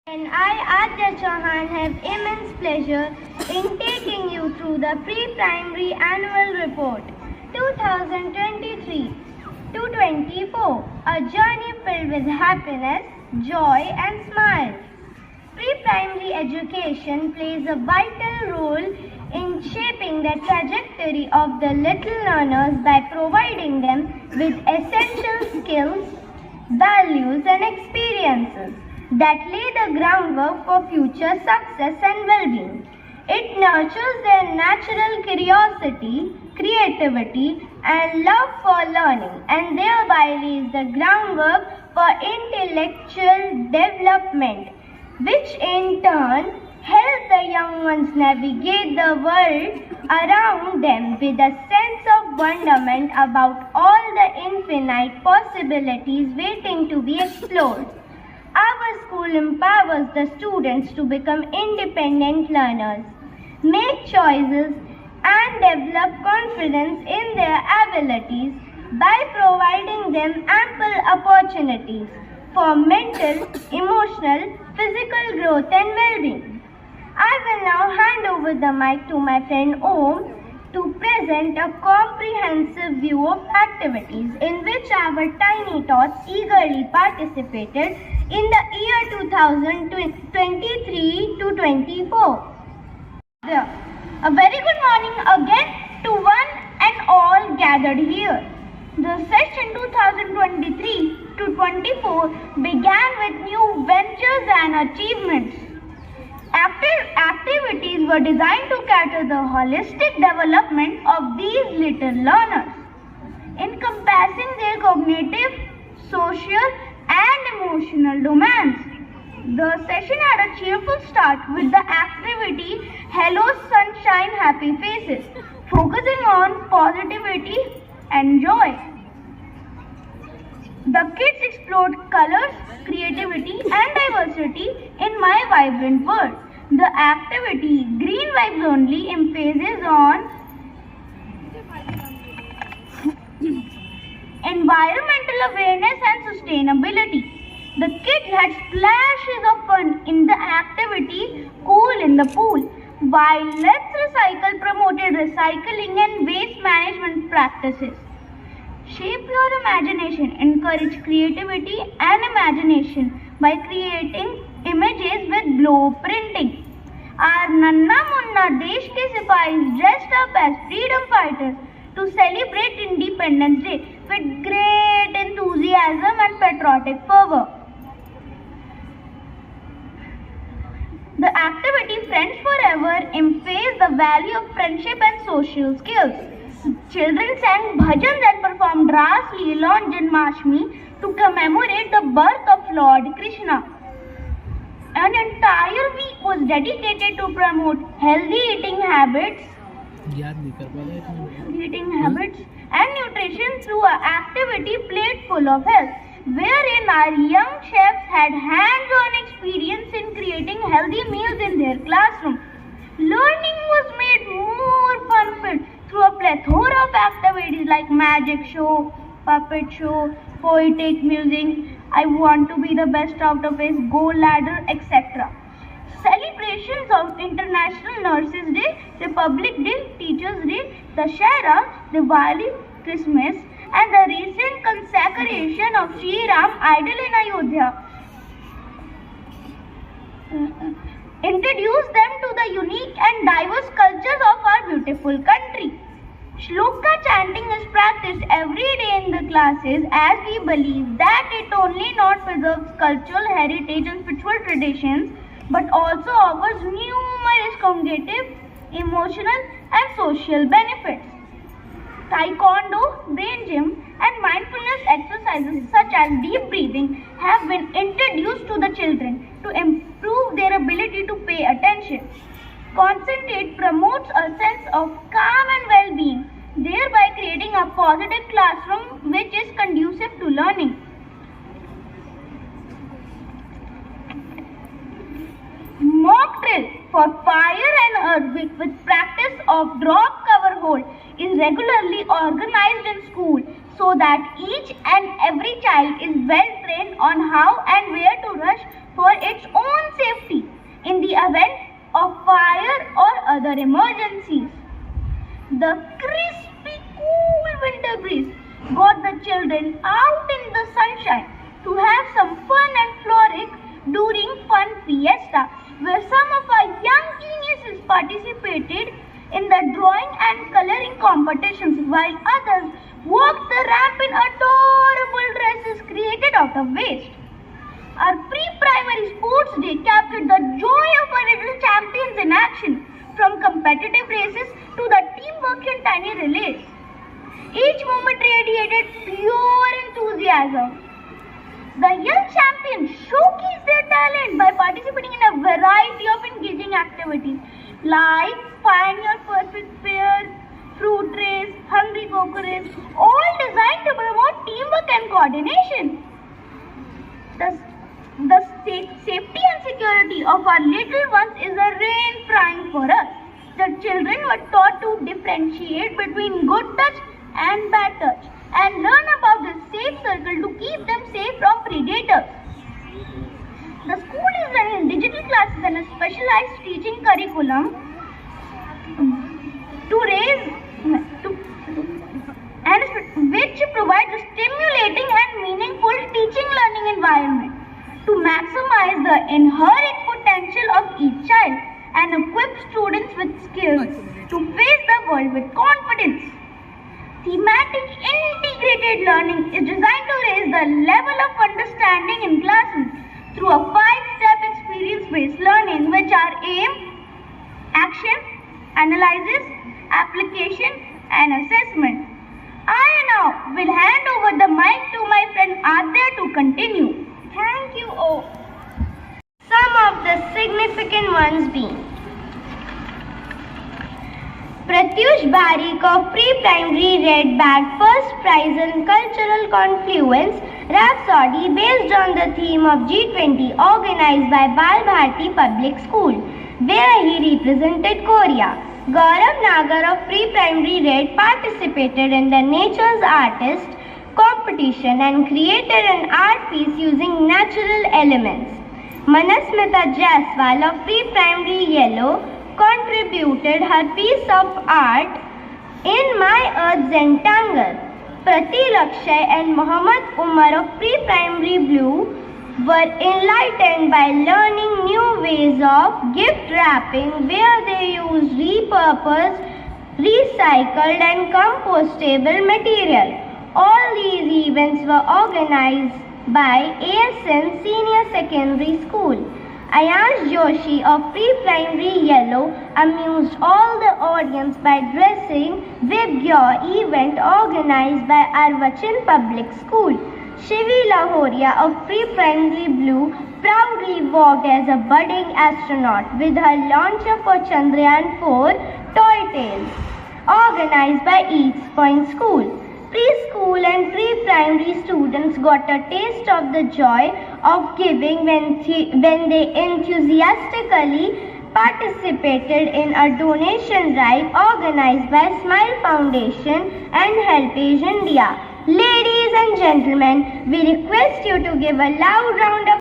And I, Adya Chauhan, have immense pleasure in taking you through the Pre-Primary Annual Report 2023 to 24, a journey filled with happiness, joy and smiles. Pre-primary education plays a vital role in shaping the trajectory of the little learners by providing them with essential skills, values and experiences that lay the groundwork for future success and well-being. It nurtures their natural curiosity, creativity and love for learning and thereby lays the groundwork for intellectual development, which in turn help the young ones navigate the world around them with a sense of wonderment about all the infinite possibilities waiting to be explored. Our school empowers the students to become independent learners, make choices and develop confidence in their abilities by providing them ample opportunities for mental, emotional, physical growth and well-being. I will now hand over the mic to my friend Om to present a comprehensive view of activities in which our tiny tots eagerly participated in the year 2023 to 24. A very good morning again to one and all gathered here. The session 2023 to 24 began with new ventures and achievements. Activities were designed to cater the holistic development of these little learners, encompassing their cognitive, social and emotional domains. The session had a cheerful start with the activity Hello Sunshine Happy Faces, focusing on positivity and joy. The kids explored colors, creativity and diversity in my vibrant world. The activity Green Vibes Only emphasis on environmental awareness and sustainability. The kids had splashes of fun in the activity Cool in the Pool, while Let's Recycle promoted recycling and waste management practices. Shape your imagination, encourage creativity and imagination by creating images with blueprinting. Our Nanna Munna Desh ke Sipahis dressed up as freedom fighters to celebrate Independence Day with great enthusiasm and patriotic fervor. The activity Friends Forever emphasized the value of friendship and social skills. Children sang bhajans and performed Ras Leela on Janmashtami to commemorate the birth of Lord Krishna. An entire week was dedicated to promote healthy eating habits and nutrition through an activity Plate Full of Health, wherein our young chefs had hands-on experience in creating healthy meals in their classroom. Learning was made more fun-filled through a plethora of activities like magic show, puppet show, poetic music, I want to be the best out of it, go ladder, etc. Celebrations of International Nurses Day, Republic Day, Teachers Day, Dashera, Diwali, Christmas and the recent consecration of Sri Ram idol in Ayodhya introduce them to the unique and diverse cultures of our beautiful country. Shloka chanting is practiced every day in the classes as we believe that it only not preserves cultural heritage and spiritual traditions but also offers numerous cognitive, emotional and social benefits. Taekwondo, brain gym and mindfulness exercises such as deep breathing have been introduced to the children to improve their ability to pay attention. Concentrate promotes a sense of calm and well-being, thereby creating a positive classroom which is conducive to learning. Mock drill for fire and earthquake with practice of drop cover hold is regularly organized in school so that each and every child is well trained on how and where to rush for its own safety in the event of fire or other emergencies. The crispy, cool winter breeze got the children out in the sunshine to have some fun and frolic during Fun Fiesta, where some of our young geniuses participated in the drawing and coloring competitions, while others walked the ramp in adorable dresses created out of waste. Our pre-primary sports day captured the joy of our little champions in action, from competitive races to the teamwork in tiny relays. Each moment radiated pure enthusiasm. The young champions showcased their talent by participating in a variety of engaging activities like Find Your Perfect Pair, Fruit Race, Hungry Coco Race, all designed to promote teamwork and coordination. The safety and security of our little ones is a rain crying for us. The children were taught to differentiate between good touch and bad touch and learn about the safe circle to keep them safe from predators. The school is running digital classes and a specialized teaching curriculum which provides a stimulating and meaningful teaching learning environment to maximize the inherent potential of each child and equip students with skills to face the world with confidence. Thematic integrated learning is designed to raise the level of understanding in classes through a 5-step experience-based learning, which are aim, action, analysis, application, and assessment. I now will hand over the mic to my friend Adya to continue. Thank you all. Some of the significant ones being Pratyush Barik of Pre-Primary Red bagged first prize in Cultural Confluence Rhapsody based on the theme of G20 organized by Bal Bharti Public School, where he represented Korea. Gaurav Nagar of Pre-Primary Red participated in the Nature's Artist competition and created an art piece using natural elements. Manasmita Jaiswal of Pre-Primary Yellow contributed her piece of art in My Earth Zentangle. Prati Lakshay and Muhammad Umar of Pre-Primary Blue were enlightened by learning new ways of gift wrapping, where they used repurposed, recycled and compostable material. All these events were organized by ASN Senior Secondary School. Ayash Joshi of Pre-Primary Yellow amused all the audience by dressing Vibgyor event organized by Arvachan Public School. Shivi Lahoria of Pre-Primary Blue proudly walked as a budding astronaut with her launcher for Chandrayaan 4 Toy Tales, organized by East Point School. Preschool and pre-primary students got a taste of the joy of giving when they enthusiastically participated in a donation drive organized by Smile Foundation and Helpage India. Ladies and gentlemen, we request you to give a loud round of